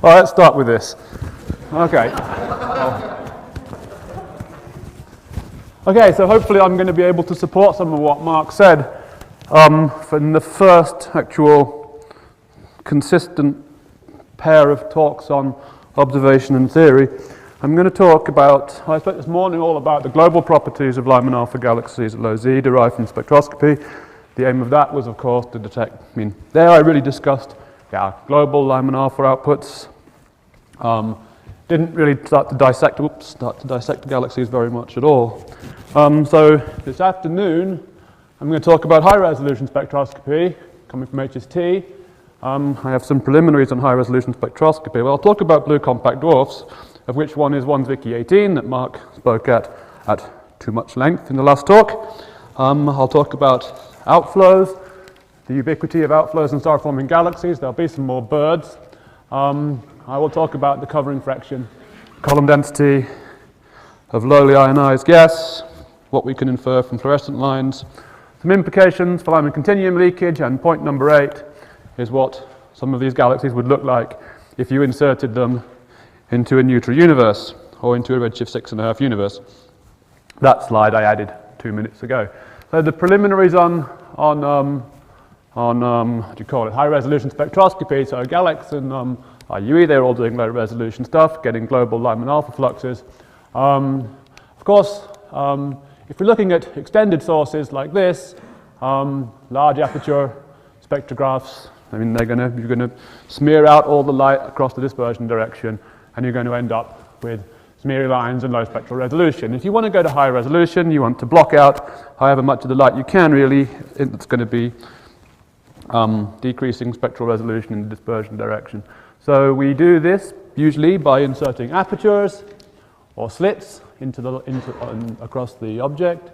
All right, let's start with this. Okay. Okay, so hopefully I'm going to be able to support some of what Mark said from the first actual consistent pair of talks on observation and theory. I'm going to talk about, I spoke this morning all about the global properties of Lyman-alpha galaxies at low Z derived from spectroscopy. The aim of that was, of course, to detect, there I really discussed global Lyman-alpha outputs. Didn't really start to dissect galaxies very much at all. So this afternoon, I'm going to talk about high-resolution spectroscopy, coming from HST. I have some preliminaries on high-resolution spectroscopy. Well, I'll talk about blue compact dwarfs, of which one is I Zwicky 18 that Mark spoke at too much length in the last talk. I'll talk about outflows, the ubiquity of outflows in star-forming galaxies. There'll be some more birds. I will talk about the covering fraction, column density of lowly ionized gas, what we can infer from fluorescent lines, some implications for Lyman continuum leakage, and point number 8 is what some of these galaxies would look like if you inserted them into a neutral universe or into a redshift 6.5 universe. That slide I added 2 minutes ago. So the preliminaries on what do you call it, high-resolution spectroscopy, so GALEX and I UE, they're all doing low-resolution stuff, getting global Lyman-alpha fluxes. Of course, if we're looking at extended sources like this, large aperture spectrographs, you're going to smear out all the light across the dispersion direction, and you're going to end up with smeary lines and low spectral resolution. If you want to go to high resolution, you want to block out however much of the light you can really. It's going to be decreasing spectral resolution in the dispersion direction. So we do this usually by inserting apertures or slits across the object.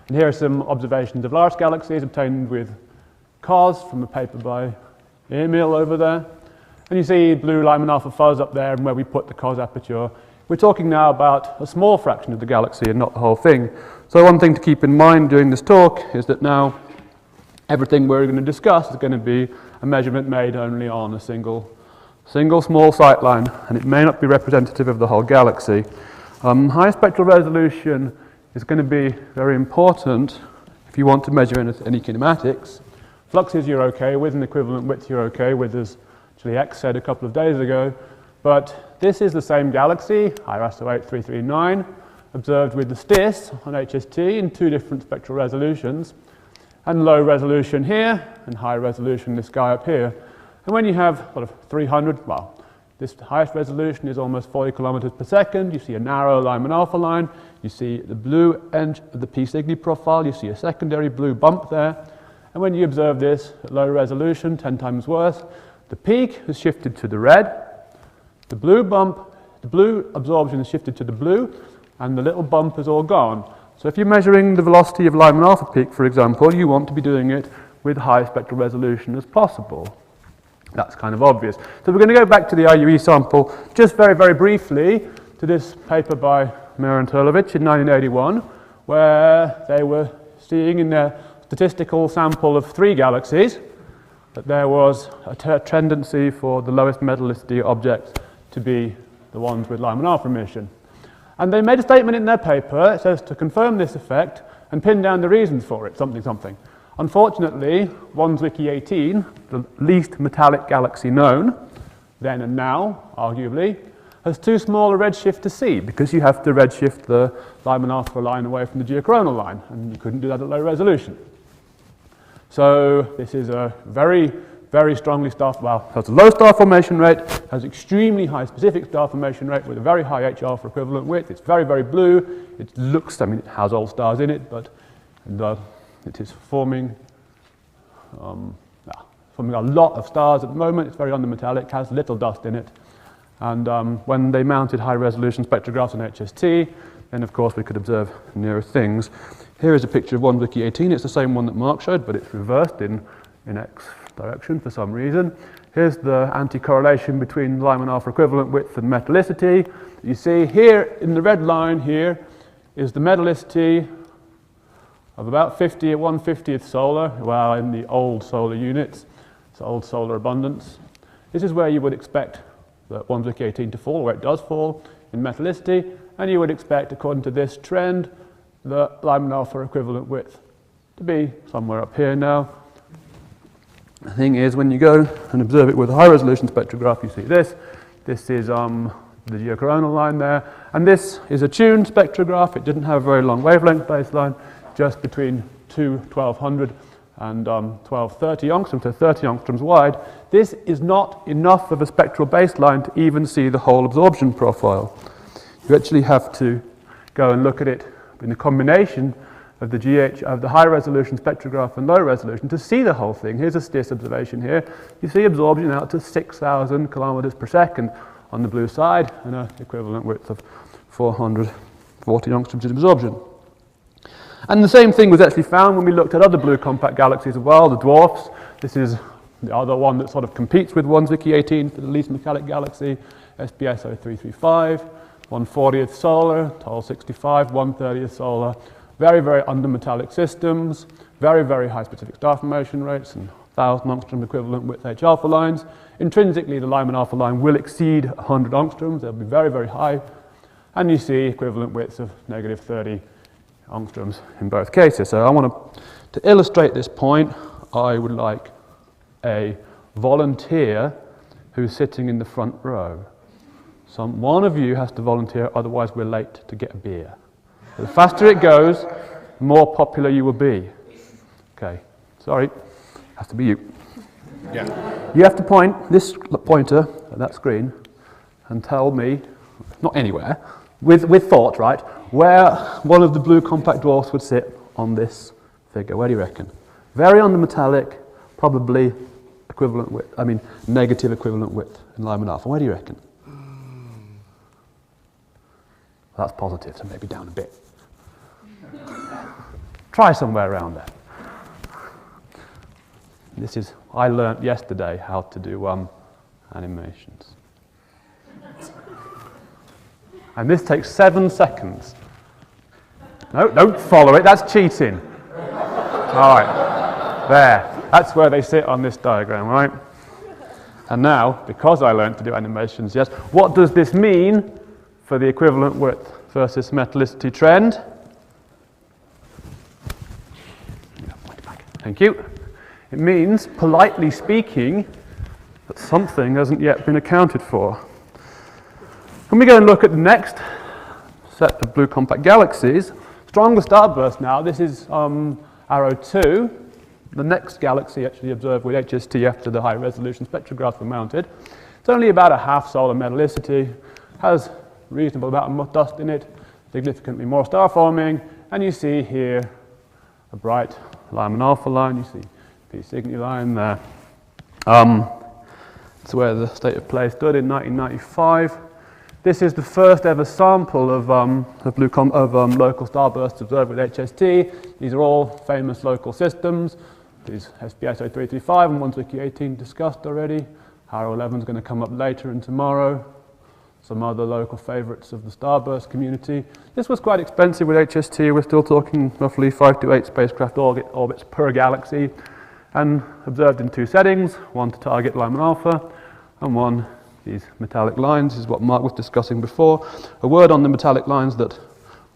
And here are some observations of large galaxies obtained with COS from a paper by Emil over there. And you see blue Lyman-alpha fuzz up there and where we put the COS aperture. We're talking now about a small fraction of the galaxy and not the whole thing. So one thing to keep in mind during this talk is that now everything we're going to discuss is going to be a measurement made only on a single small sight line, and it may not be representative of the whole galaxy. High spectral resolution is going to be very important if you want to measure any kinematics. Fluxes you're okay with, and equivalent width you're okay with, as actually X said a couple of days ago. But this is the same galaxy, IRASO 8339, observed with the STIS on HST in 2 different spectral resolutions, and low resolution here, and high resolution this guy up here. And when you have sort of 300, well, this highest resolution is almost 40 kilometers per second. You see a narrow Lyman-alpha line. You see the blue end of the P Cygni profile. You see a secondary blue bump there. And when you observe this at low resolution, 10 times worse, the peak has shifted to the red. The blue absorption has shifted to the blue, and the little bump is all gone. So if you're measuring the velocity of Lyman-alpha peak, for example, you want to be doing it with high spectral resolution as possible. That's kind of obvious. So we're going to go back to the I UE sample just very, very briefly to this paper by Mir and Turlovich in 1981, where they were seeing in their statistical sample of 3 galaxies that there was a tendency for the lowest metallicity objects to be the ones with Lyman-alpha emission. And they made a statement in their paper. It says to confirm this effect and pin down the reasons for it, something, something. Unfortunately, I Zwicky 18, the least metallic galaxy known, then and now, arguably, has too small a redshift to see, because you have to redshift the Lyman-alpha line away from the geochronal line, and you couldn't do that at low resolution. So this is a very, very strongly has a low star formation rate, has extremely high specific star formation rate with a very high HR for equivalent width. It's very, very blue. It looks, it has all stars in it, but it is forming a lot of stars at the moment. It's very undermetallic, has little dust in it. And when they mounted high-resolution spectrographs on HST, then of course we could observe nearer things. Here is a picture of I Zwicky 18. It's the same one that Mark showed, but it's reversed in X direction for some reason. Here's the anti-correlation between Lyman-alpha equivalent width and metallicity. You see here in the red line here is the metallicity of about 50 at 1/50th solar, well, in the old solar units, it's old solar abundance. This is where you would expect the 1 Zwicky 18 to fall, where it does fall in metallicity, and you would expect, according to this trend, the Lyman-alpha equivalent width to be somewhere up here now. The thing is, when you go and observe it with a high-resolution spectrograph, you see this. This is the geocoronal line there, and this is a tuned spectrograph. It didn't have a very long wavelength baseline, just between 1200 and 1230 angstroms, so 30 angstroms wide. This is not enough of a spectral baseline to even see the whole absorption profile. You actually have to go and look at it in a combination of the of the high resolution spectrograph and low resolution to see the whole thing. Here's a STIS observation here. You see absorption out to 6,000 kilometers per second on the blue side, and an equivalent width of 440 angstroms in absorption. And the same thing was actually found when we looked at other blue compact galaxies as well, the dwarfs. This is the other one that sort of competes with 1 Zwicky 18 for the least metallic galaxy, SBSO 335, 1/40th solar, TOL 65, 1/30th solar. Very, very undermetallic systems, very, very high specific star formation rates, and 1,000 angstrom equivalent width H-alpha lines. Intrinsically, the Lyman-alpha line will exceed 100 angstroms. They'll be very, very high. And you see equivalent widths of negative 30 angstroms in both cases. So I want to illustrate this point, I would like a volunteer who's sitting in the front row. One of you has to volunteer, otherwise we're late to get a beer. The faster it goes, the more popular you will be. Okay, sorry, has to be you. Yeah. You have to point this pointer at that screen and tell me, not anywhere, with thought, right, where one of the blue compact dwarfs would sit on this figure. Where do you reckon? Very undermetallic, probably equivalent width, negative equivalent width in Lyman-alpha. Where do you reckon? That's positive, so maybe down a bit. Try somewhere around there. This is, I learnt yesterday how to do animations. And this takes 7 seconds. No, don't follow it, that's cheating. All right, there. That's where they sit on this diagram, right? And now, because I learnt to do animations, yes, what does this mean for the equivalent width versus metallicity trend? Thank you. It means, politely speaking, that something hasn't yet been accounted for. When we go and look at the next set of blue compact galaxies, stronger starburst now, this is Arrow 2, the next galaxy actually observed with HST after the high resolution spectrographs were mounted. It's only about a half solar metallicity, has reasonable amount of dust in it, significantly more star forming, and you see here a bright Lyman-alpha line, you see P Cygni line there. It's where the state of play stood in 1995. This is the first ever sample of local starbursts observed with HST. These are all famous local systems. These SBSO 335 and 1 Zwicky 18 discussed already. Arrow 11 is going to come up later and tomorrow. Some other local favourites of the starburst community. This was quite expensive with HST. We're still talking roughly 5 to 8 spacecraft orbits per galaxy, and observed in 2 settings, one to target Lyman-alpha and one these metallic lines. This is what Mark was discussing before. A word on the metallic lines that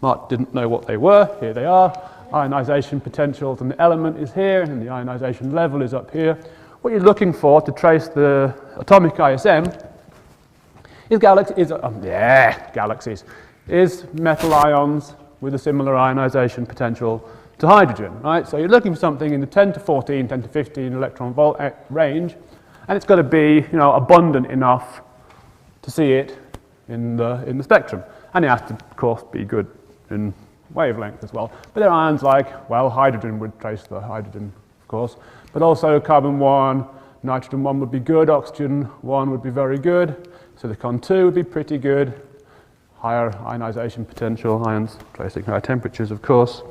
Mark didn't know what they were. Here they are. Ionization potentials, and the element is here, and the ionization level is up here. What you're looking for to trace the atomic ISM is galaxies, is metal ions with a similar ionization potential to hydrogen, right? So you're looking for something in the 10 to 14, 10 to 15 electron volt range, and it's got to be, abundant enough to see it in the spectrum. And it has to, of course, be good in wavelength as well. But there are ions like, hydrogen would trace the hydrogen, of course, but also carbon 1, nitrogen 1 would be good, oxygen 1 would be very good, silicon 2 would be pretty good, higher ionization potential, ions tracing higher temperatures, of course.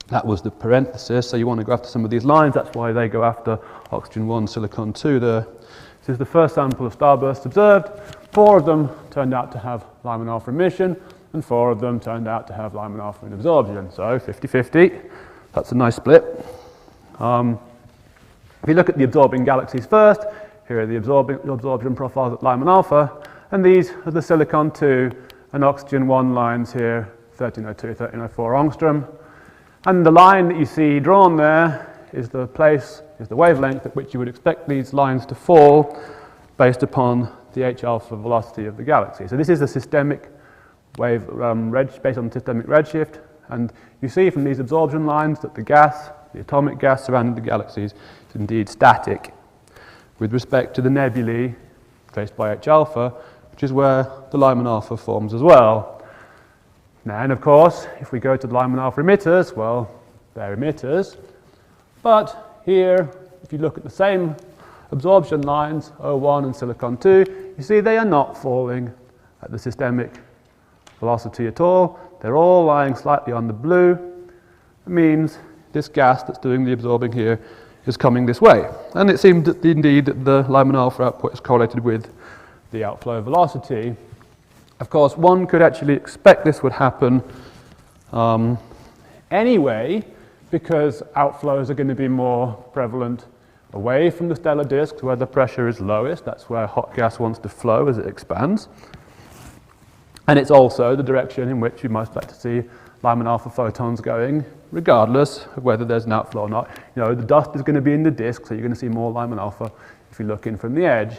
That was the parenthesis, so you want to go after some of these lines, that's why they go after oxygen 1, silicon 2 there. This is the first sample of starbursts observed. 4 of them turned out to have Lyman-alpha emission, and 4 of them turned out to have Lyman-alpha in absorption, so 50-50. That's a nice split. If you look at the absorbing galaxies first, Here are the absorption profiles at Lyman-alpha, and these are the silicon-2 and oxygen-1 lines here, 1302, 1304 angstrom. And the line that you see drawn there is the wavelength at which you would expect these lines to fall based upon the H-alpha velocity of the galaxy. So this is a systemic wave based on systemic redshift, and you see from these absorption lines that the gas, the atomic gas surrounding the galaxies, is indeed static with respect to the nebulae traced by H-alpha, which is where the Lyman-alpha forms as well. Now, and of course, if we go to the Lyman-alpha emitters, well, they're emitters. But here, if you look at the same absorption lines, O1 and silicon-2, you see they are not falling at the systemic velocity at all. They're all lying slightly on the blue. It means this gas that's doing the absorbing here is coming this way. And it seemed that indeed that the Lyman-alpha output is correlated with the outflow velocity. Of course, one could actually expect this would happen anyway, because outflows are going to be more prevalent away from the stellar disks where the pressure is lowest. That's where hot gas wants to flow as it expands. And it's also the direction in which you most like to see Lyman-alpha photons going, regardless of whether there's an outflow or not. You know, the dust is going to be in the disk, so you're going to see more Lyman-alpha if you look in from the edge.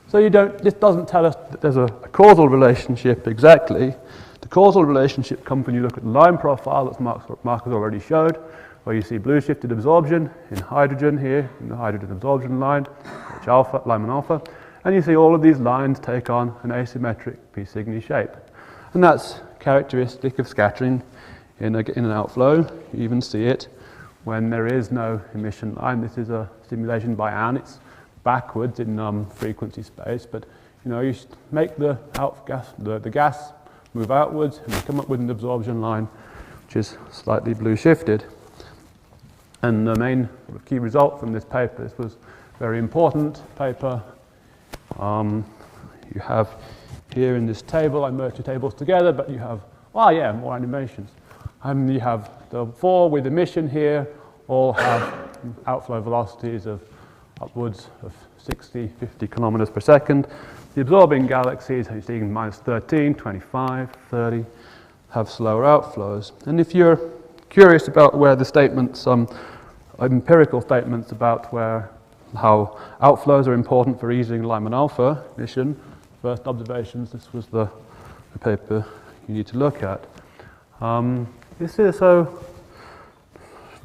So this doesn't tell us that there's a causal relationship exactly. The causal relationship comes when you look at the line profile that Mark has already showed, where you see blue shifted absorption in hydrogen here, in the hydrogen absorption line, H-alpha, Lyman-alpha, and you see all of these lines take on an asymmetric P Cygni shape. And that's characteristic of scattering in an outflow. You even see it when there is no emission line. This is a simulation by Anne. It's backwards in frequency space, but you know, you make the gas move outwards, and you come up with an absorption line which is slightly blue shifted. And the main key result from this paper, this was a very important paper. You have here in this table, I merged the tables together, but you have, more animations. You have the 4 with emission here, all have outflow velocities of upwards of 60, 50 kilometers per second. The absorbing galaxies, you're seeing minus 13, 25, 30, have slower outflows. And if you're curious about where the statements, empirical statements about how outflows are important for easing Lyman-alpha emission, first observations, this was the paper you need to look at. This is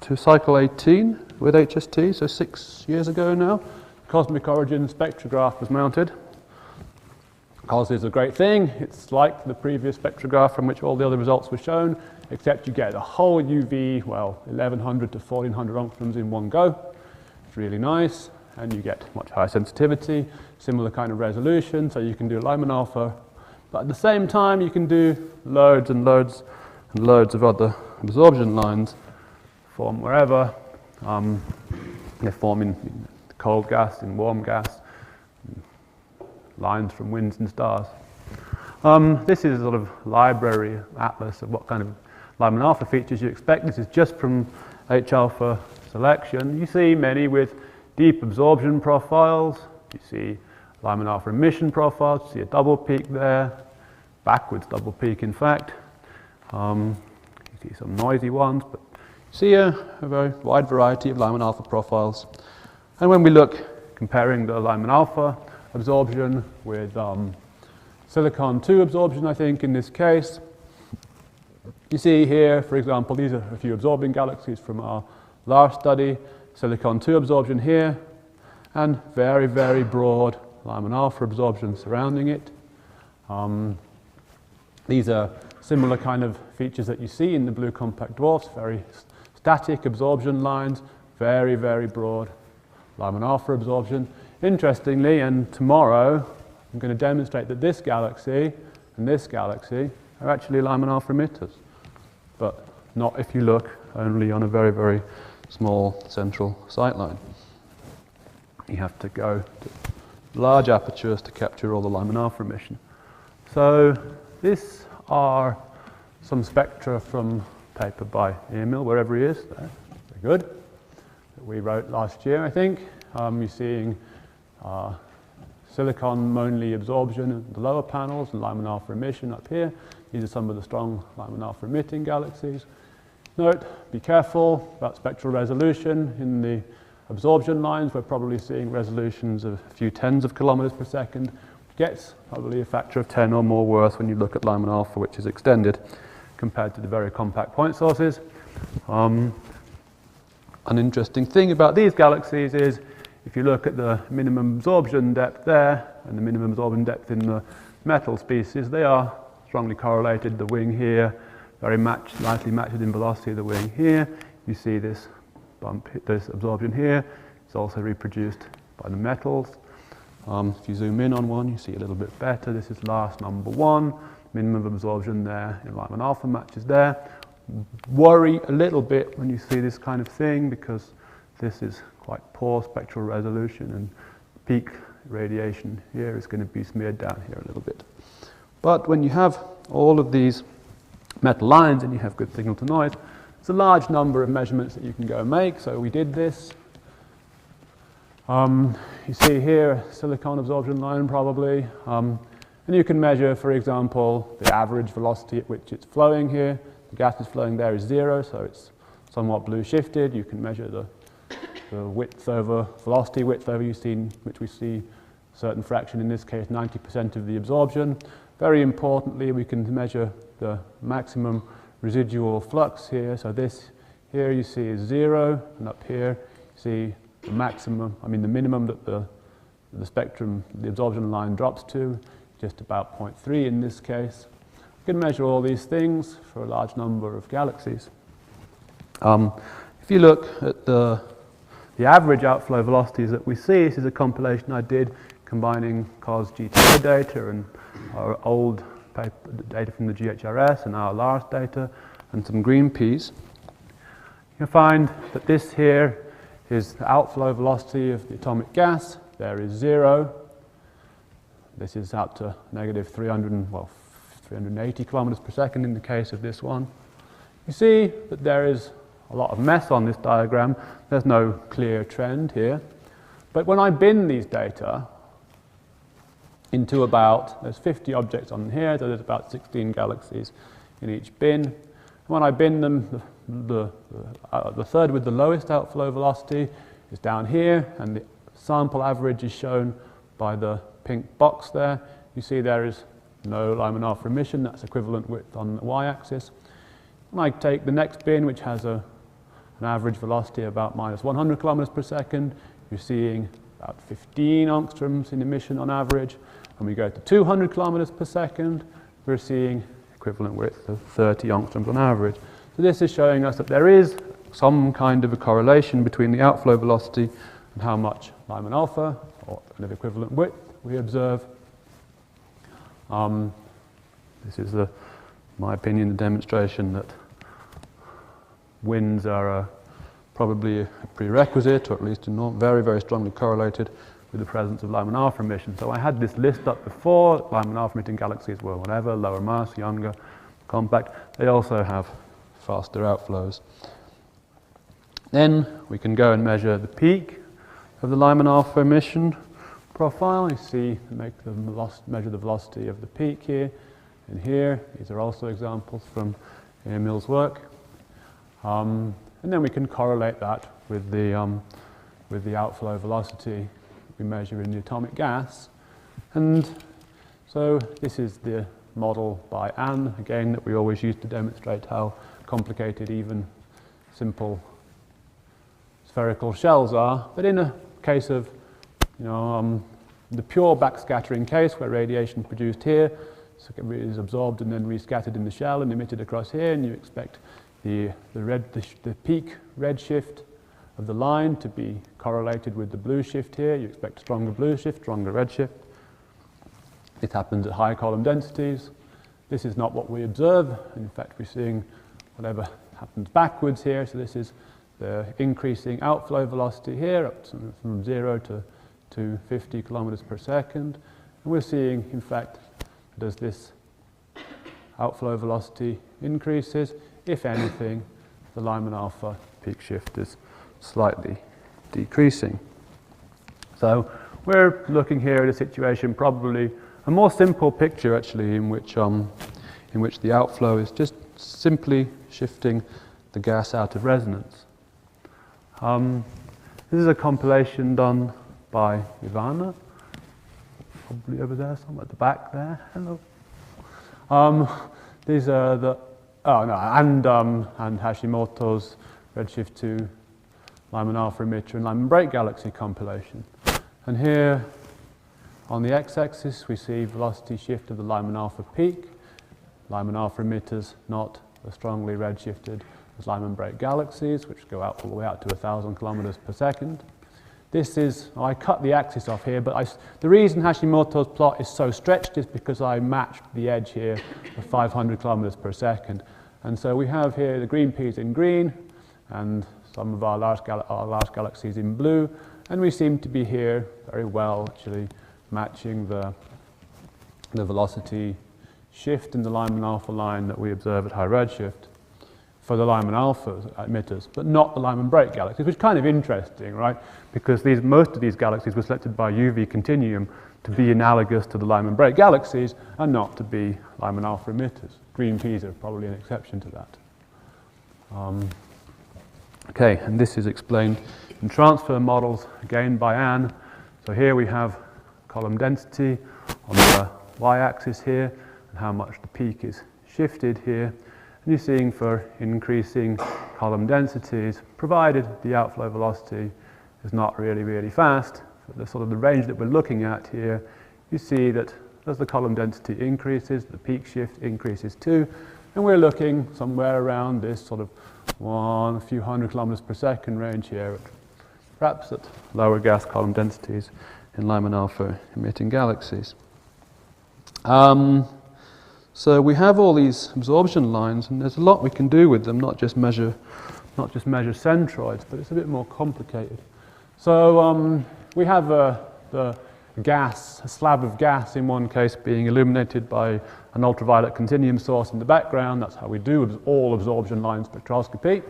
to cycle 18 with HST, so 6 years ago now. Cosmic origin spectrograph was mounted. COS is a great thing. It's like the previous spectrograph from which all the other results were shown, except you get a whole UV, 1100 to 1400 angstroms in one go. It's really nice, and you get much higher sensitivity, similar kind of resolution, so you can do Lyman-alpha, but at the same time you can do loads and loads and loads of other absorption lines, form wherever. They form in cold gas, in warm gas, lines from winds and stars. This is a sort of library atlas of what kind of Lyman-alpha features you expect. This is just from H-alpha selection. You see many with deep absorption profiles. You see Lyman-alpha emission profiles. You see a double peak there, backwards double peak in fact. You see some noisy ones, but you see a very wide variety of Lyman-alpha profiles. And when we look comparing the Lyman-alpha absorption with silicon-2 absorption, I think in this case, you see here, for example, these are a few absorbing galaxies from our last study, silicon-2 absorption here, and very, very broad Lyman-alpha absorption surrounding it. These are similar kind of features that you see in the blue compact dwarfs, very static absorption lines, very, very broad Lyman-alpha absorption. Interestingly, and tomorrow, I'm going to demonstrate that this galaxy and this galaxy are actually Lyman-alpha emitters, but not if you look only on a very, very small central sightline. You have to go to large apertures to capture all the Lyman-alpha emission. So these are some spectra from a paper by Emil, wherever he is. There. Very good. That we wrote last year, I think. You're seeing silicon only absorption in the lower panels and Lyman-alpha emission up here. These are some of the strong Lyman-alpha emitting galaxies. Note, be careful about spectral resolution. In the absorption lines, we're probably seeing resolutions of a few tens of kilometers per second. Gets probably a factor of 10 or more worse when you look at Lyman-alpha, which is extended compared to the very compact point sources. An interesting thing about these galaxies is if you look at the minimum absorption depth there and the minimum absorption depth in the metal species, they are strongly correlated. The wing here, very nicely matched in velocity of the wing here. You see this bump, this absorption here. It's also reproduced by the metals. If you zoom in on one, you see a little bit better. This is last number 1. Minimum absorption there in Lyman-alpha matches there. Worry a little bit when you see this kind of thing because this is quite poor spectral resolution and peak radiation here is going to be smeared down here a little bit. But when you have all of these metal lines and you have good signal to noise, there's a large number of measurements that you can go and make. So we did this. You see here silicon absorption line probably. And you can measure, for example, the average velocity at which it's flowing here. The gas is flowing there is 0, so it's somewhat blue shifted. You can measure the width over velocity width over which we see a certain fraction, in this case 90% of the absorption. Very importantly, we can measure the maximum residual flux here. So this here you see is 0, and up here you see the maximum, the minimum that the spectrum, the absorption line drops to, just about 0.3 in this case. We can measure all these things for a large number of galaxies. If you look at the average outflow velocities that we see, this is a compilation I did combining COS GTO data and our old paper data from the GHRS and our last data and some green peas. You'll find that this here is the outflow velocity of the atomic gas. There is 0. This is out to negative 380 kilometers per second in the case of this one. You see that there is a lot of mess on this diagram. There's no clear trend here. But when I bin these data into there's 50 objects on here, so there's about 16 galaxies in each bin. And when I bin them, the third with the lowest outflow velocity is down here, and the sample average is shown by the pink box there. You see there is no Lyman-alpha emission, that's equivalent width on the y-axis. When I take the next bin, which has an average velocity of about minus 100 kilometers per second, you're seeing about 15 angstroms in emission on average. And we go to 200 kilometers per second, we're seeing equivalent width of 30 angstroms on average. So this is showing us that there is some kind of a correlation between the outflow velocity and how much Lyman-alpha, or kind of equivalent width, we observe. This is, my opinion, the demonstration that winds are probably a prerequisite, or at least very, very strongly correlated with the presence of Lyman-alpha emission. So I had this list up before. Lyman-alpha emitting galaxies were whatever, lower mass, younger, compact. They also have faster outflows. Then we can go and measure the peak of the Lyman-alpha emission profile. You see, measure the velocity of the peak here and here. These are also examples from Emil's work. And then we can correlate that with the outflow velocity we measure in the atomic gas. And so this is the model by Anne, again, that we always use to demonstrate how complicated even simple spherical shells are. But in a case of, the pure backscattering case where radiation produced here is absorbed and then rescattered in the shell and emitted across here, and you expect the peak redshift of the line to be correlated with the blue shift here. You expect stronger blue shift, stronger redshift. It happens at high column densities. This is not what we observe. In fact, we're seeing whatever happens backwards here. So this is the increasing outflow velocity here, up to, from 0 to 50 kilometers per second. And we're seeing, in fact, that as this outflow velocity increases, if anything, the Lyman-alpha peak shift is slightly decreasing. So we're looking here at a situation, probably a more simple picture actually, in which the outflow is just simply shifting the gas out of resonance. This is a compilation done by Ivana, probably over there, somewhere at the back there. Hello. These are the and Hashimoto's redshift 2 Lyman-alpha emitter and Lyman break galaxy compilation. And here on the x-axis we see velocity shift of the Lyman-alpha peak. Lyman-alpha emitters not as strongly redshifted as Lyman break galaxies, which go out all the way out to 1,000 kilometers per second. This is, I cut the axis off here, but the reason Hashimoto's plot is so stretched is because I matched the edge here of 500 kilometers per second. And so we have here the green peas in green and some of our large galaxies in blue, and we seem to be here very well actually matching the velocity shift in the Lyman-alpha line that we observe at high redshift for the Lyman-alpha emitters, but not the Lyman break galaxies, which is kind of interesting, right? Because most of these galaxies were selected by UV continuum to be analogous to the Lyman break galaxies and not to be Lyman-alpha emitters. Green peas are probably an exception to that. Okay, and this is explained in transfer models, again by Anne. So here we have column density on the y-axis here, and how much the peak is shifted here. And you're seeing for increasing column densities, provided the outflow velocity is not really fast, the sort of the range that we're looking at here, you see that as the column density increases, the peak shift increases too, and we're looking somewhere around this sort of a few hundred kilometers per second range here, perhaps at lower gas column densities in Lyman-alpha emitting galaxies. So we have all these absorption lines, and there's a lot we can do with them, not just measure centroids, but it's a bit more complicated. So we have the gas, a slab of gas in one case being illuminated by an ultraviolet continuum source in the background. That's how we do all absorption line spectroscopy.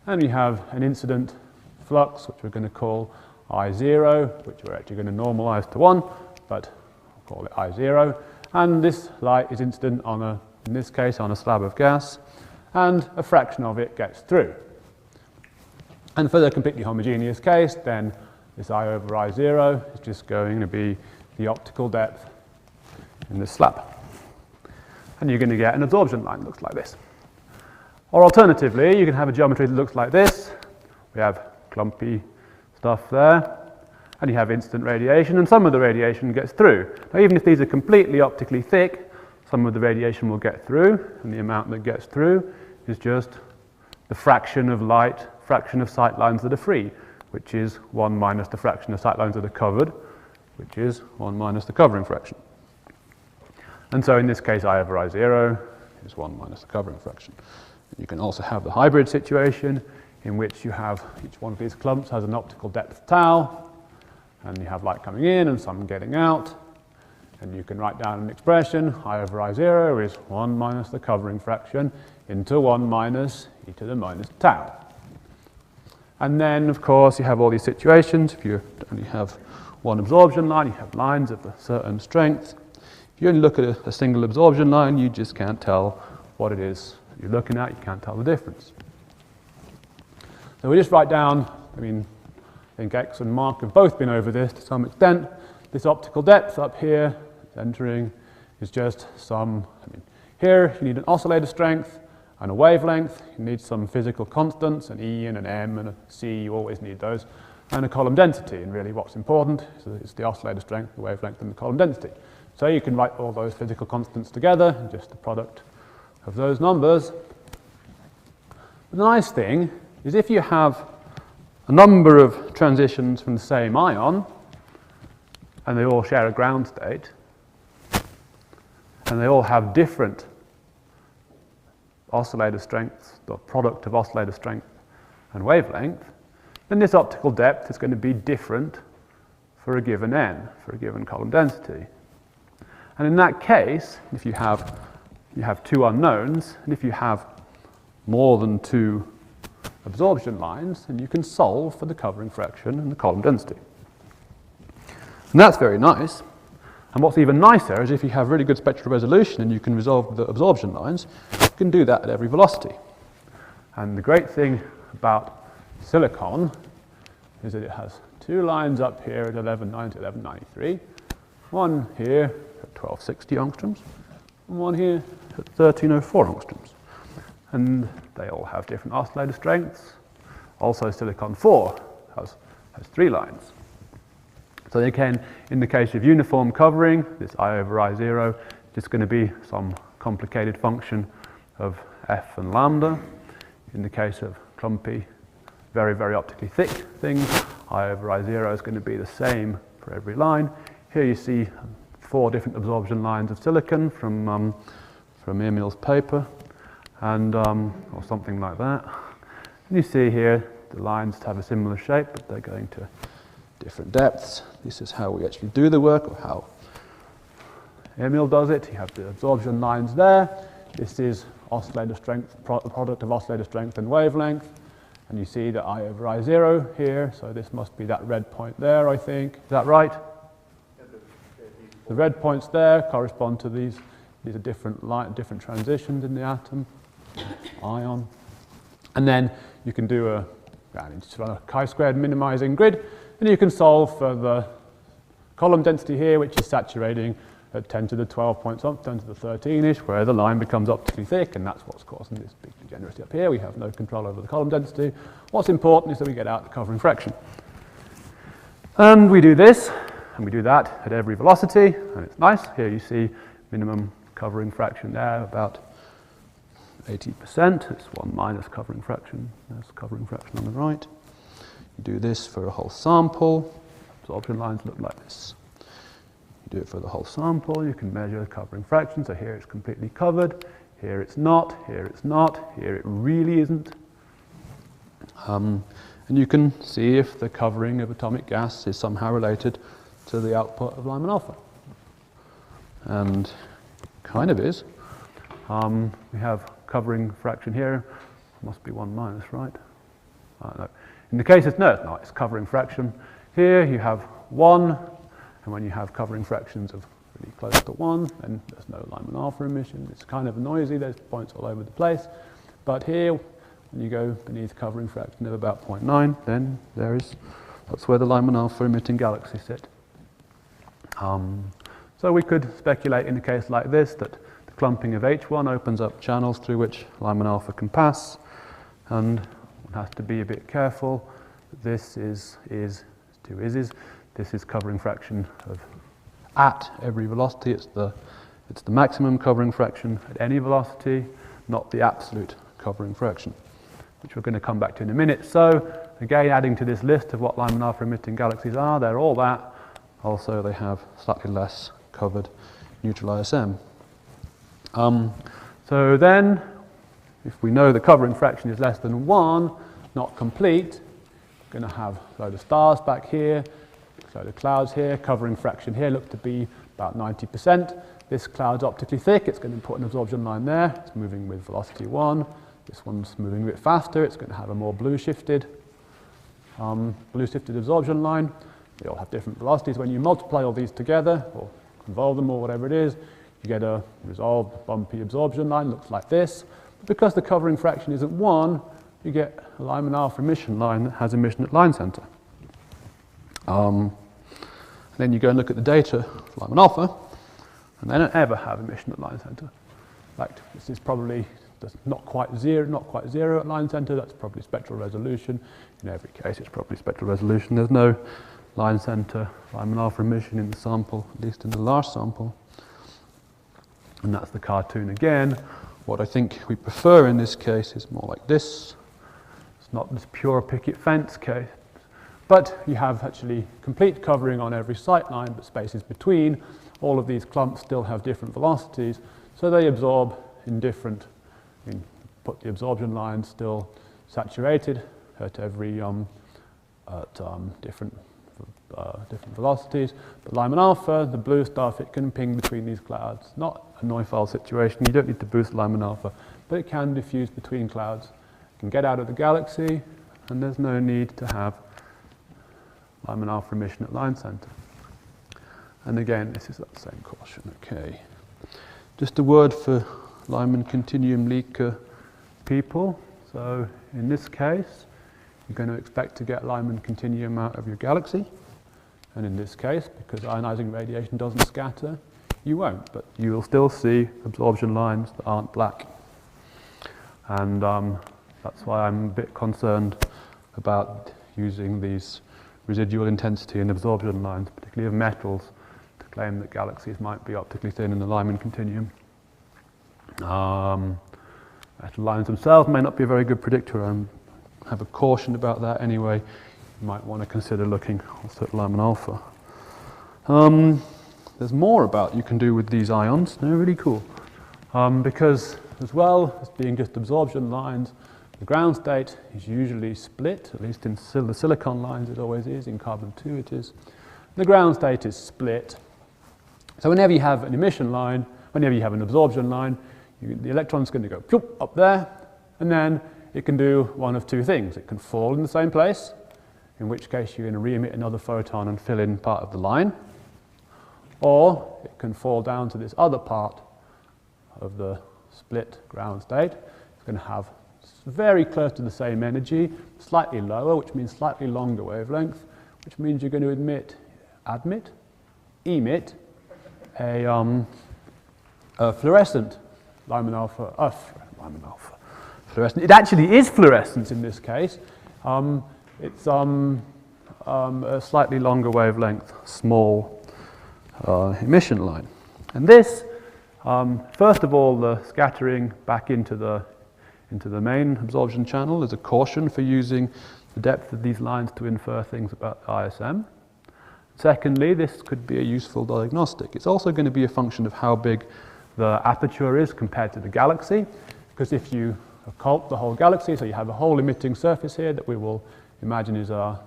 And we have an incident flux, which we're going to call I0, which we're actually going to normalize to 1, but I'll call it I0. And this light is incident on in this case, on a slab of gas, and a fraction of it gets through. And for the completely homogeneous case, then this I over I0 is just going to be the optical depth in this slab. And you're going to get an absorption line that looks like this. Or alternatively, you can have a geometry that looks like this. We have clumpy stuff there, and you have instant radiation, and some of the radiation gets through. Now, even if these are completely optically thick, some of the radiation will get through, and the amount that gets through is just the fraction of light, fraction of sight lines that are free, which is 1 minus the fraction of sight lines that are covered, which is 1 minus the covering fraction. And so in this case, I over I0 is 1 minus the covering fraction. You can also have the hybrid situation in which you have each one of these clumps has an optical depth tau, and you have light coming in and some getting out. And you can write down an expression, I over I0 is 1 minus the covering fraction into 1 minus e to the minus tau. And then, of course, you have all these situations. If you only have one absorption line, you have lines of a certain strength. If you only look at a single absorption line, you just can't tell what it is you're looking at. You can't tell the difference. So we just write down, I think X and Mark have both been over this to some extent. This optical depth up here, entering, is just some, here you need an oscillator strength and a wavelength. You need some physical constants, an E and an M and a C, you always need those, and a column density. And really what's important is the oscillator strength, the wavelength, and the column density. So you can write all those physical constants together, and just the product of those numbers. The nice thing is if you have a number of transitions from the same ion, and they all share a ground state, and they all have different oscillator strengths, the product of oscillator strength and wavelength, then this optical depth is going to be different for a given n, for a given column density. And in that case, if you have two unknowns, and if you have more than two absorption lines, then you can solve for the covering fraction and the column density. And that's very nice. And what's even nicer is if you have really good spectral resolution and you can resolve the absorption lines, you can do that at every velocity. And the great thing about silicon is that it has two lines up here at 1190, 1193, one here at 1260 angstroms, and one here at 1304 angstroms. And they all have different oscillator strengths. Also, silicon 4 has 3 lines. So again, in the case of uniform covering, this I over I0 is going to be some complicated function of f and lambda. In the case of clumpy, very, very optically thick things, I over I0 is going to be the same for every line. Here you see 4 different absorption lines of silicon from Emil's paper, and or something like that. And you see here the lines have a similar shape, but they're going to different depths. This is how we actually do the work, or how Emil does it. You have the absorption lines there. This is oscillator strength, product of oscillator strength and wavelength. And you see that I over I0 here, so this must be that red point there, I think. Is that right? The red points there correspond to these. These are different transitions in the atom, ion. And then you can do a chi-squared minimizing grid, and you can solve for the column density here, which is saturating at 10 to the 12 points up, 10 to the 13-ish, where the line becomes optically thick, and that's what's causing this big degeneracy up here. We have no control over the column density. What's important is that we get out the covering fraction. And we do this, and we do that at every velocity, and it's nice. Here you see minimum covering fraction there, about 80%. It's 1 minus covering fraction. There's covering fraction on the right. You do this for a whole sample. Absorption lines look like this. You do it for the whole sample. You can measure covering fraction. So here it's completely covered. Here it's not. Here it's not. Here it really isn't. And you can see if the covering of atomic gas is somehow related to the output of Lyman-alpha. And kind of is. We have covering fraction here. Must be 1 minus, right? No. In the case, no, it's not. It's covering fraction. Here you have 1, and when you have covering fractions of really close to 1, then there's no Lyman-alpha emission. It's kind of noisy. There's points all over the place. But here, when you go beneath covering fraction of about 0.9, then that's where the Lyman-alpha emitting galaxies sit. So we could speculate in a case like this that the clumping of H1 opens up channels through which Lyman-alpha can pass, and one has to be a bit careful. This is two is's. This is covering fraction of at every velocity. It's the maximum covering fraction at any velocity, not the absolute covering fraction, which we're going to come back to in a minute. So again, adding to this list of what Lyman-alpha emitting galaxies are, they're all that. Also, they have slightly less covered neutral ISM. So then, if we know the covering fraction is less than 1, not complete, we're going to have a load of stars back here, a load of clouds here. Covering fraction here looks to be about 90%. This cloud's optically thick. It's going to put an absorption line there. It's moving with velocity 1. This one's moving a bit faster. It's going to have a more blue-shifted absorption line. They all have different velocities. When you multiply all these together, or convolve them, or whatever it is, you get a resolved bumpy absorption line. Looks like this. But because the covering fraction isn't 1, you get a Lyman-alpha emission line that has emission at line center. Then you go and look at the data of Lyman-alpha, and they don't ever have emission at line center. In fact, this is probably not quite zero at line center. That's probably spectral resolution. In every case, it's probably spectral resolution. There's no line center Lyman-alpha emission in the sample, at least in the large sample. And that's the cartoon again. What I think we prefer in this case is more like this. It's not this pure picket fence case, but you have actually complete covering on every sight line, but spaces between. All of these clumps still have different velocities, so they absorb in different, put the absorption lines still saturated at every different velocities. But Lyman-alpha, the blue stuff, it can ping between these clouds. Not a Neufeld situation. You don't need to boost Lyman-alpha, but it can diffuse between clouds. It can get out of the galaxy, and there's no need to have Lyman-alpha emission at line center. And again, this is that same caution. Okay. Just a word for Lyman continuum leaker people. So in this case, you're going to expect to get Lyman continuum out of your galaxy. And in this case, because ionizing radiation doesn't scatter, you won't. But you will still see absorption lines that aren't black. And that's why I'm a bit concerned about using these residual intensity and absorption lines, particularly of metals, to claim that galaxies might be optically thin in the Lyman continuum. Metal lines themselves may not be a very good predictor. I have a caution about that anyway. You might want to consider looking also at Lyman-alpha. There's more about you can do with these ions. They're really cool. Because as well as being just absorption lines, the ground state is usually split, at least in the silicon lines it always is, in carbon-2 it is. The ground state is split. So whenever you have an emission line, whenever you have an absorption line, the electron's going to go ploop, up there, and then it can do one of two things. It can fall in the same place, in which case you're going to re-emit another photon and fill in part of the line, or it can fall down to this other part of the split ground state. It's going to have very close to the same energy, slightly lower, which means slightly longer wavelength, which means you're going to emit a fluorescent Lyman-alpha, fluorescent. It actually is fluorescence in this case. It's a slightly longer wavelength, small emission line. And this, first of all, the scattering back into the main absorption channel is a caution for using the depth of these lines to infer things about ISM. Secondly, this could be a useful diagnostic. It's also going to be a function of how big the aperture is compared to the galaxy, because if you occult the whole galaxy, so you have a whole emitting surface here that we will imagine is our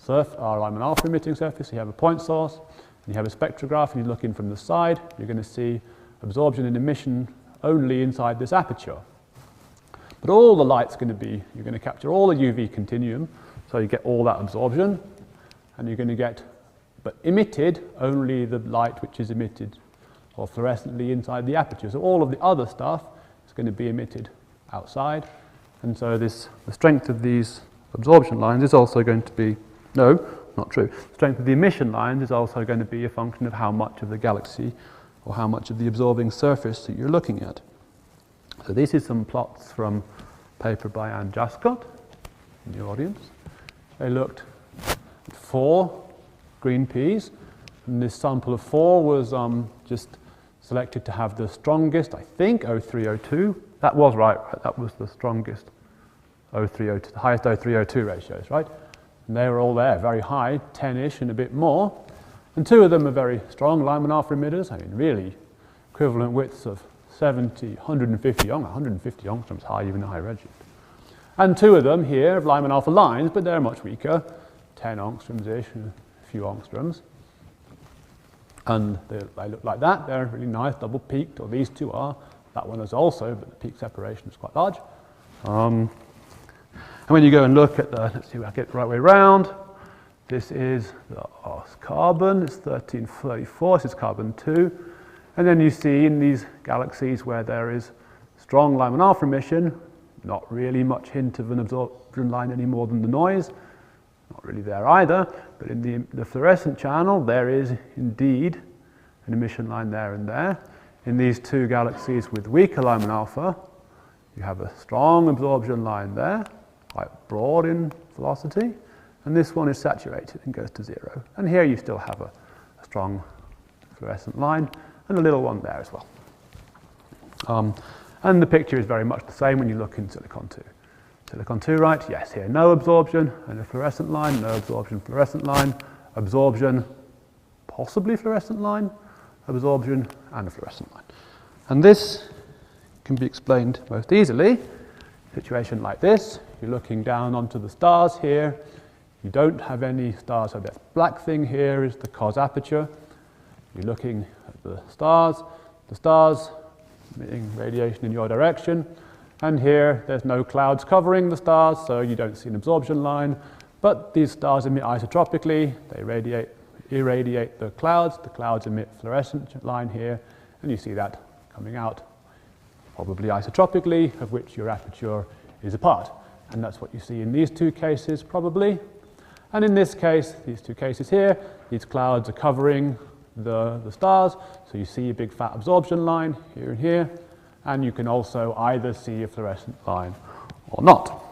Lyman-alpha emitting surface. You have a point source, and you have a spectrograph, and you look in from the side, you're going to see absorption and emission only inside this aperture. But all the light's going to be, you're going to capture all the UV continuum, so you get all that absorption, and you're going to get, but emitted, only the light which is emitted or fluorescently inside the aperture. So all of the other stuff is going to be emitted outside, and so the strength of these absorption lines is also going to be, no, not true. The strength of the emission lines is also going to be a function of how much of the galaxy or how much of the absorbing surface that you're looking at. So this is some plots from a paper by Anne Jascott in the audience. They looked at 4 green peas, and this sample of 4 was just selected to have the strongest, I think, O3O2. That was right, that was the strongest O3O2, the highest O3O2 ratios, right? And they were all there, very high, 10-ish and a bit more. And 2 of them are very strong Lyman-alpha emitters, I mean, really equivalent widths of 70, 150 angstroms high, even high redshift. And 2 of them here have Lyman-alpha lines, but they're much weaker, 10 angstroms-ish, and a few angstroms. And they look like that. They're really nice, double peaked, or these 2 are. That one is also, but the peak separation is quite large. And when you go and look at the, let's see if I get it the right way around. This is the carbon, it's 1334, this is carbon 2. And then you see in these galaxies where there is strong Lyman-alpha emission, not really much hint of an absorption line any more than the noise, not really there either, but in the fluorescent channel there is indeed an emission line there and there. In these 2 galaxies with weaker Lyman-alpha, you have a strong absorption line there, quite broad in velocity, and this one is saturated and goes to 0. And here you still have a strong fluorescent line, and a little one there as well. And the picture is very much the same when you look in silicon 2. Silicon 2, right? Yes, here no absorption and a fluorescent line, no absorption, fluorescent line, absorption, possibly fluorescent line, absorption and a fluorescent line. And this can be explained most easily. Situation like this, you're looking down onto the stars here, you don't have any stars, so that black thing here is the cos aperture. You're looking at the stars emitting radiation in your direction, and here there's no clouds covering the stars, so you don't see an absorption line, but these stars emit isotropically, they radiate irradiate the clouds emit fluorescent line here, and you see that coming out, probably isotropically, of which your aperture is a part. And that's what you see in these two cases, probably. And in this case, these two cases here, these clouds are covering the stars, so you see a big fat absorption line here and here, and you can also either see a fluorescent line or not.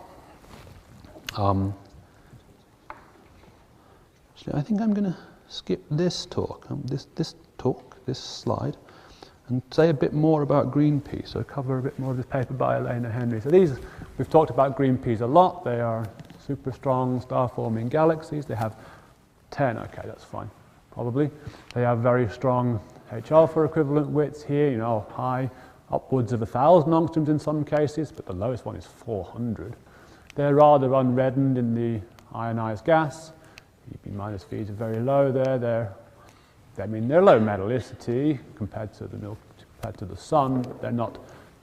Actually, I think I'm going to skip this talk, this slide, and say a bit more about green peas, so cover a bit more of this paper by Elena Henry. So these, we've talked about green peas a lot. They are super strong star-forming galaxies. They have 10, okay, that's fine, probably. They have very strong H-alpha equivalent widths here, you know, high, upwards of 1,000 angstroms in some cases, but the lowest one is 400. They're rather unreddened in the ionized gas. EP minus V's are very low there. They're low metallicity compared to the sun. They're not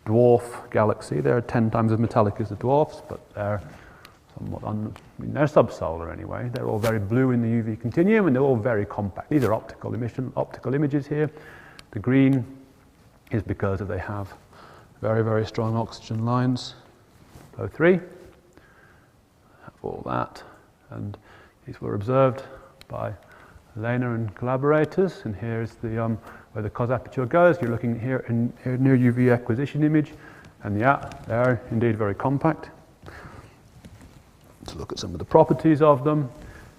dwarf galaxy. They're 10 times as metallic as the dwarfs, but they're somewhat they're subsolar anyway. They're all very blue in the UV continuum, and they're all very compact. These are optical images here. The green is because they have very, very strong oxygen lines. O3, have all that, and these were observed by Elena and collaborators, and here's the where the cos aperture goes. You're looking here in near UV acquisition image, and yeah, they're indeed very compact. To look at some of the properties of them,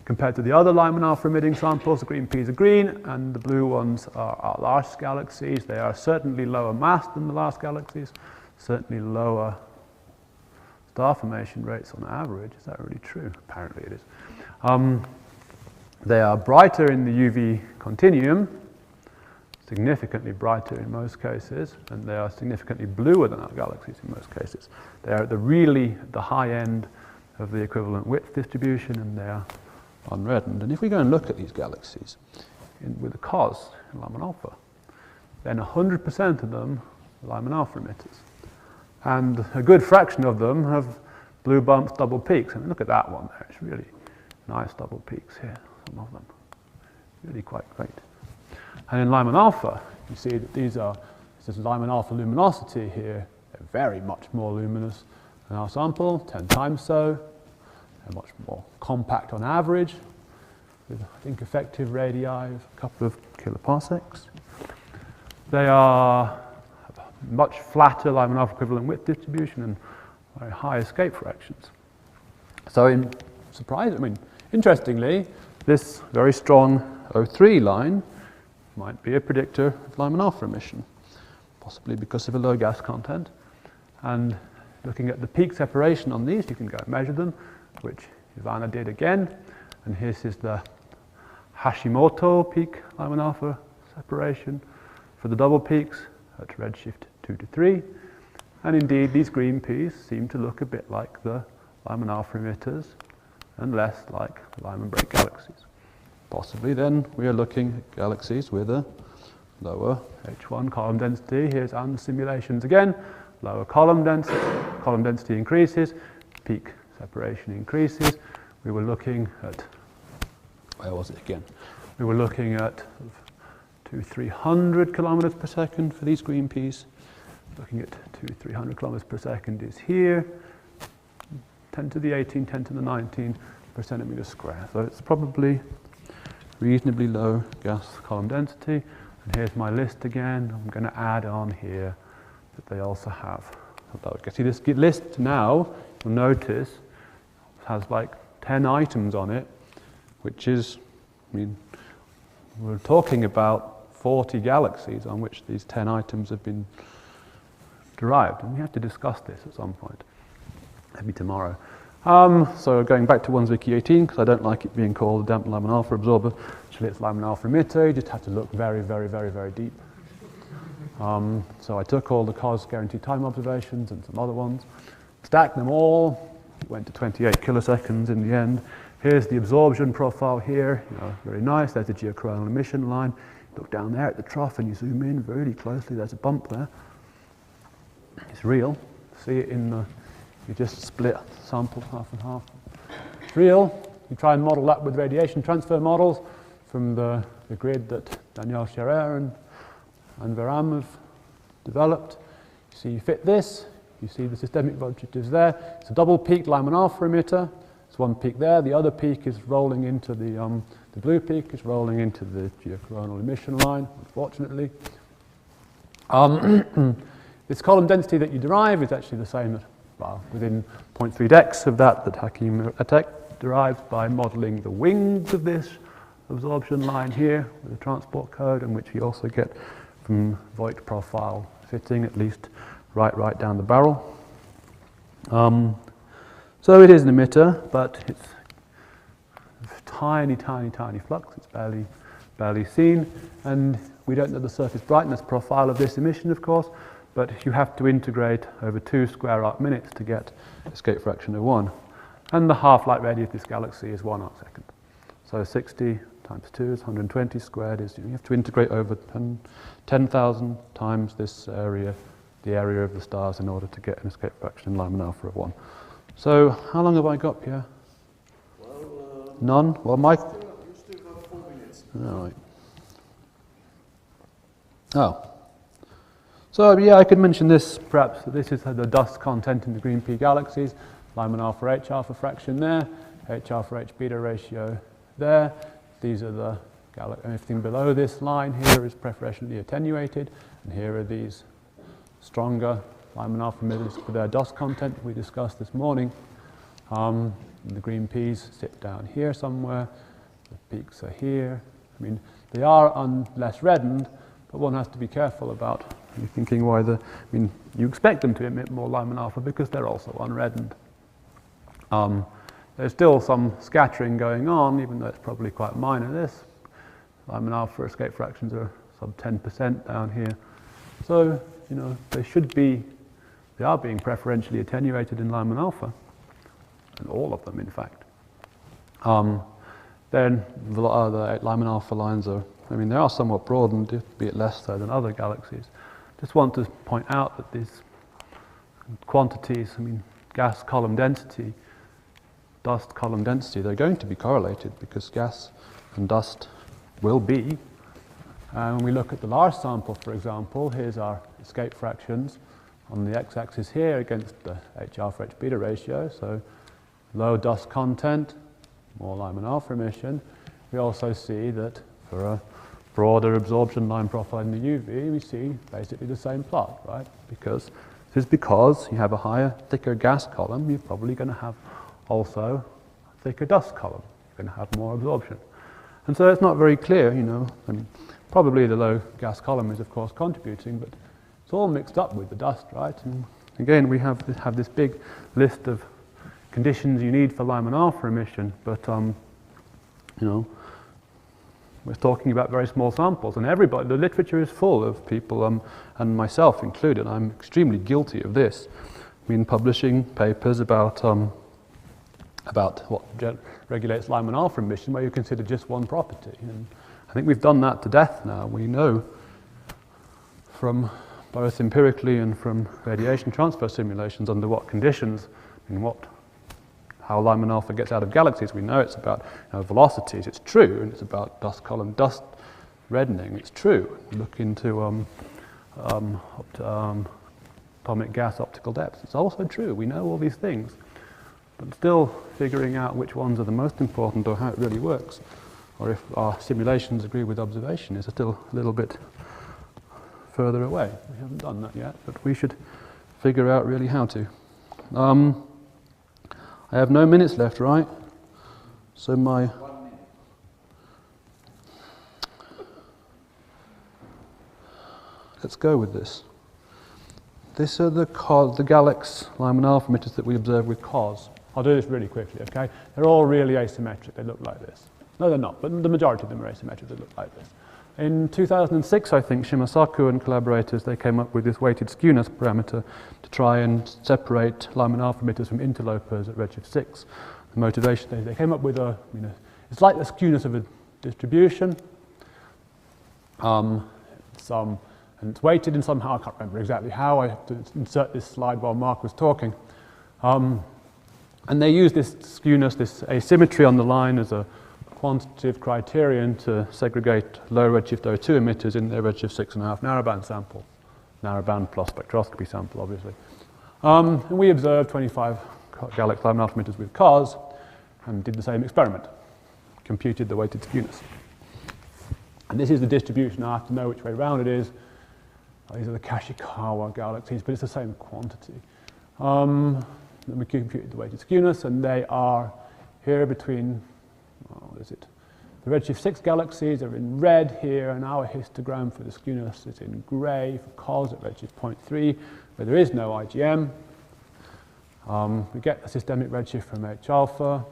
compared to the other Lyman-alpha emitting samples, the green peas are green, and the blue ones are large galaxies. They are certainly lower mass than the last galaxies, certainly lower star formation rates on average. Is that really true? Apparently it is. They are brighter in the UV continuum, significantly brighter in most cases, and they are significantly bluer than our galaxies in most cases. They are at the high end of the equivalent width distribution, and they are unreddened. And if we go and look at these galaxies with the cos in Lyman-alpha, then 100% of them are Lyman-alpha emitters. And a good fraction of them have blue bumps, double peaks. I mean, look at that one there. It's really nice double peaks here, some of them. Really quite great. And in Lyman-alpha, you see that this is Lyman-alpha luminosity here. They're very much more luminous than our sample, 10 times so. They're much more compact on average, with I think effective radii of a couple of kiloparsecs. They are much flatter Lyman-alpha equivalent width distribution and very high escape fractions. So interestingly, this very strong O3 line might be a predictor of Lyman-alpha emission, possibly because of a low gas content. And looking at the peak separation on these, you can go and measure them, which Ivana did again. And here's the Hashimoto peak Lyman-alpha separation for the double peaks at redshift 2 to 3. And indeed, these green peas seem to look a bit like the Lyman-alpha emitters and less like Lyman break galaxies. Possibly then we are looking at galaxies with a lower H1 column density. Here's Anne's simulations again. Lower column density increases, peak separation increases. We were looking at, where was it again? We were looking at 200-300 kilometers per second for these green peas. Looking at 200-300 kilometers per second is here. 10 to the 18, 10 to the 19 per centimeter square. So it's probably reasonably low gas column density. And here's my list again. I'm going to add on here that they also have a low gas. See, this list now, you'll notice, has like 10 items on it, which is, we're talking about 40 galaxies on which these 10 items have been derived. And we have to discuss this at some point. Maybe tomorrow. So going back to I Zwicky 18, because I don't like it being called a damped Lyman-alpha absorber. Actually, it's Lyman-alpha emitter. You just have to look very, very, very, very deep. So I took all the cos guaranteed time observations and some other ones, stacked them all, went to 28 kiloseconds in the end. Here's the absorption profile here, very nice. There's the geocoronal emission line. Look down there at the trough and you zoom in really closely. There's a bump there. It's real. See it in the, you just split sample half and half. It's real. You try and model that with radiation transfer models. from the grid that Daniel Scherer and Veram have developed. You see you fit this, you see the systemic voltages there. It's a double-peaked Lyman-alpha emitter. There's one peak there, the other peak is rolling into the blue peak is rolling into the geocoronal emission line, unfortunately. This column density that you derive is actually the same as, well, within 0.3 dex of that Hakim Atek derives by modelling the wings of this absorption line here with a transport code, and which you also get from Voigt profile fitting at least right down the barrel. So it is an emitter, but it's tiny flux. It's barely seen, and we don't know the surface brightness profile of this emission, of course, but you have to integrate over 2 square arc minutes to get escape fraction of 1. And the half-light radius of this galaxy is 1 arc second. So 60 times 2 is 120 squared. You have to integrate over 10,000 times this area, the area of the stars, in order to get an escape fraction in Lyman-alpha of 1. So how long have I got, Pierre? Well, none? Well, Mike. You still got 4 minutes. All right. Oh. So yeah, I could mention this perhaps. This is the dust content in the green pea galaxies. Lyman-alpha H alpha fraction there, H alpha H beta ratio there. These are the everything below this line here is preferentially attenuated, and here are these stronger Lyman-alpha emitters with their dust content we discussed this morning. The green peas sit down here somewhere. The peaks are here. I mean, they are less reddened, but one has to be careful about thinking why you expect them to emit more Lyman-alpha because they're also unreddened. There's still some scattering going on, even though it's probably quite minor. This Lyman-alpha escape fractions are sub 10% down here. So, they are being preferentially attenuated in Lyman-alpha, and all of them, in fact. Then the other Lyman-alpha lines are, they are somewhat broadened, be it less so than other galaxies. Just want to point out that these quantities, gas column density, dust column density, they're going to be correlated because gas and dust will be. When we look at the large sample, for example, here's our escape fractions on the x-axis here against the H alpha H beta ratio, so low dust content, more Lyman-alpha emission. We also see that for a broader absorption line profile in the UV, we see basically the same plot, right? Because this is because you have a higher, thicker gas column, you're probably going to have also a thicker dust column. You're going to have more absorption. And so it's not very clear, probably the low gas column is of course contributing, but it's all mixed up with the dust, right? And again, we have this big list of conditions you need for Lyman-alpha emission, but we're talking about very small samples, and everybody, the literature is full of people, and myself included. I'm extremely guilty of this. Publishing papers about what regulates Lyman-alpha emission, where you consider just one property, and I think we've done that to death now. We know from both empirically and from radiation transfer simulations under what conditions, how Lyman-alpha gets out of galaxies. We know it's about velocities, it's true, and it's about dust column, dust reddening, it's true. Look into atomic gas optical depth, it's also true. We know all these things, but still figuring out which ones are the most important or how it really works, or if our simulations agree with observation, is still a little bit further away. We haven't done that yet, but we should figure out really how to. I have no minutes left, right? So 1 minute. Let's go with this. These are the GALEX Lyman-alpha emitters that we observe with COS. I'll do this really quickly, okay? They're all really asymmetric. They look like this. No, they're not, but the majority of them are asymmetric. They look like this. In 2006, I think, Shimasaku and collaborators, they came up with this weighted skewness parameter to try and separate Lyman-alpha emitters from interlopers at redshift 6. The motivation, they came up with it's like the skewness of a distribution. And it's weighted in somehow, I can't remember exactly how, I have to insert this slide while Mark was talking. And they use this skewness, this asymmetry on the line as a quantitative criterion to segregate low redshift O2 emitters in their redshift 6.5 narrowband sample. Narrowband plus spectroscopy sample, obviously. And we observed 25 GALEX Lyman-alpha emitters with cars and did the same experiment. Computed the weighted skewness. And this is the distribution. I have to know which way round it is. These are the Kashikawa galaxies, but it's the same quantity. Then we computed the weighted skewness, and they are here between, what is it? The redshift 6 galaxies are in red here, and our histogram for the skewness is in grey for cos at redshift 0.3, where there is no IgM. We get the systemic redshift from H-alpha.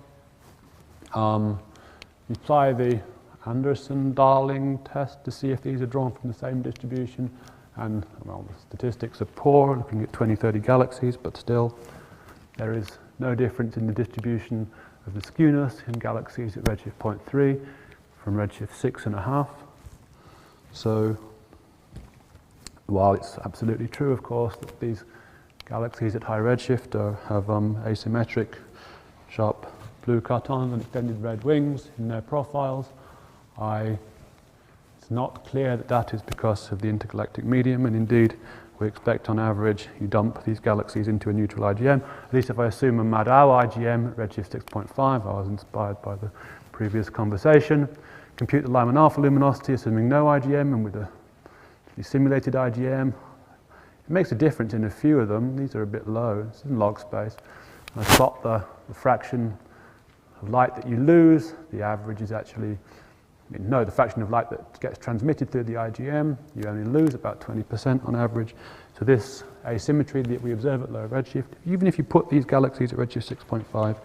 We apply the Anderson-Darling test to see if these are drawn from the same distribution. And, well, the statistics are poor, looking at 20, 30 galaxies, but still, there is no difference in the distribution of the skewness in galaxies at redshift 0.3 from redshift 6.5. So, while it's absolutely true, of course, that these galaxies at high redshift have asymmetric, sharp blue cut-on and extended red wings in their profiles, it's not clear that that is because of the intergalactic medium, and indeed we expect on average you dump these galaxies into a neutral IgM. At least if I assume a Madao IgM at redshift 6.5, I was inspired by the previous conversation. Compute the Lyman-alpha luminosity assuming no IgM and with a simulated IgM. It makes a difference in a few of them. These are a bit low. This is in log space. And I plot the fraction of light that you lose. The average is actually, the fraction of light that gets transmitted through the IgM, you only lose about 20% on average. So this asymmetry that we observe at low redshift, even if you put these galaxies at redshift 6.5,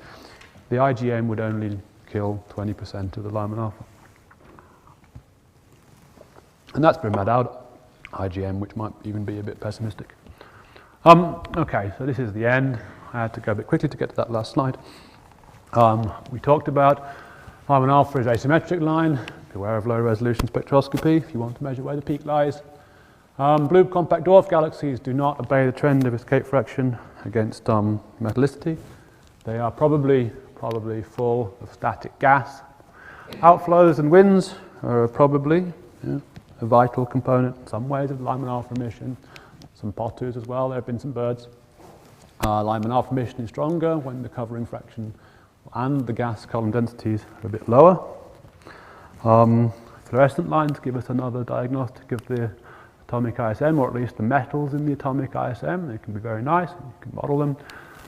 the IgM would only kill 20% of the Lyman-alpha. And that's for Madao IgM, which might even be a bit pessimistic. Okay, so this is the end. I had to go a bit quickly to get to that last slide. We talked about Lyman-alpha is asymmetric line. Be aware of low resolution spectroscopy if you want to measure where the peak lies. Blue compact dwarf galaxies do not obey the trend of escape fraction against metallicity. They are probably full of static gas. Outflows and winds are probably a vital component in some ways of Lyman-alpha emission. Some potus as well, there have been some birds. Lyman-alpha emission is stronger when the covering fraction and the gas column densities are a bit lower. Fluorescent lines give us another diagnostic of the atomic ISM, or at least the metals in the atomic ISM. They can be very nice, you can model them.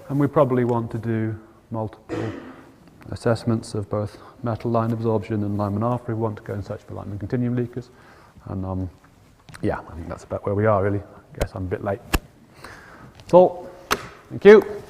And we probably want to do multiple assessments of both metal line absorption and Lyman-alpha. We want to go and search for Lyman continuum leakers. And yeah, I think that's about where we are really. I guess I'm a bit late. That's all. Thank you.